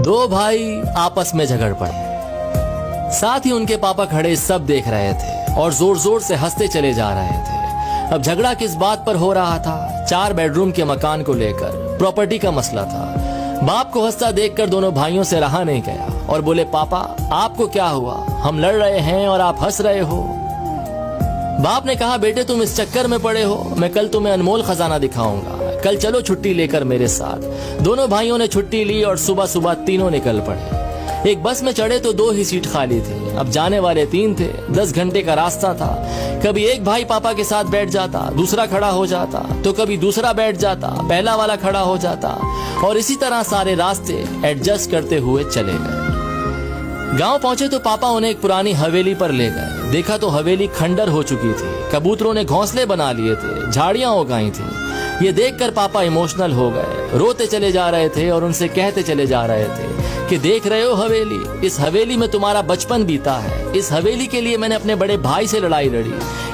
दो भाई आपस में झगड़ पड़े। साथ ही उनके पापा खड़े सब देख रहे थे और जोर जोर से हंसते चले जा रहे थे। अब झगड़ा किस बात पर हो रहा था? 4 बेडरूम के मकान को लेकर प्रॉपर्टी का मसला था। बाप को हंसता देखकर दोनों भाइयों से रहा नहीं गया और बोले, पापा आपको क्या हुआ? हम लड़ रहे हैं और आप हंस रहे हो। बाप ने कहा, बेटे तुम इस चक्कर में पड़े हो, मैं कल तुम्हें अनमोल खजाना दिखाऊंगा, कल चलो छुट्टी लेकर मेरे साथ। दोनों भाइयों ने छुट्टी ली और सुबह सुबह तीनों निकल पड़े। एक बस में चढ़े तो 2 ही सीट खाली थी। अब जाने वाले 3 थे, 10 घंटे का रास्ता था। कभी एक भाई पापा के साथ बैठ जाता, दूसरा खड़ा हो जाता, तो कभी दूसरा बैठ जाता, पहला वाला खड़ा हो जाता, और इसी तरह सारे रास्ते एडजस्ट करते हुए चले गए। गांव पहुंचे तो पापा उन्हें एक पुरानी हवेली पर ले गए। देखा तो हवेली खंडर हो चुकी थी। कबूतरों ने घोंसले बना लिए थे, झाड़ियां उगाई थी। ये देखकर पापा इमोशनल हो गए, रोते चले जा रहे थे और उनसे कहते चले जा रहे थे कि देख रहे हो हवेली, इस हवेली में तुम्हारा बचपन बीता है। इस हवेली के लिए मैंने अपने बड़े भाई से लड़ाई लड़ी,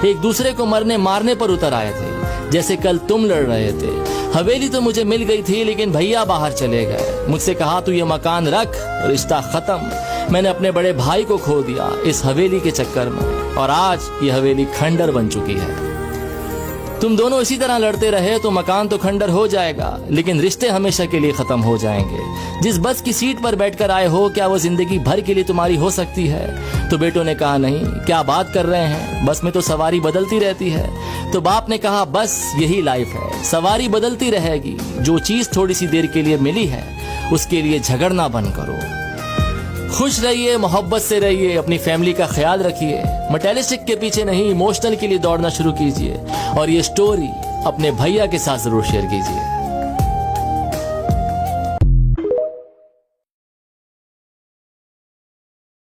एक दूसरे को मरने मारने पर उतर आए थे, जैसे कल तुम लड़ रहे थे। हवेली तो मुझे मिल गई थी, लेकिन भैया बाहर चले गए। मुझसे कहा तू ये मकान रख, रिश्ता खत्म। मैंने अपने बड़े भाई को खो दिया इस हवेली के चक्कर में, और आज ये हवेली खंडर बन चुकी है। तुम दोनों इसी तरह लड़ते रहे तो मकान तो खंडर हो जाएगा, लेकिन रिश्ते हमेशा के लिए खत्म हो जाएंगे। जिस बस की सीट पर बैठकर आए हो, क्या वो जिंदगी भर के लिए तुम्हारी हो सकती है? तो बेटों ने कहा, नहीं, क्या बात कर रहे हैं, बस में तो सवारी बदलती रहती है। तो बाप ने कहा, बस यही लाइफ है, सवारी बदलती रहेगी। जो चीज थोड़ी सी देर के लिए मिली है, उसके लिए झगड़ना बंद करो। खुश रहिए, मोहब्बत से रहिए, अपनी फैमिली का ख्याल रखिए। मटेरियलिस्टिक के पीछे नहीं, इमोशनल के लिए दौड़ना शुरू कीजिए। और ये स्टोरी अपने भैया के साथ जरूर शेयर कीजिए।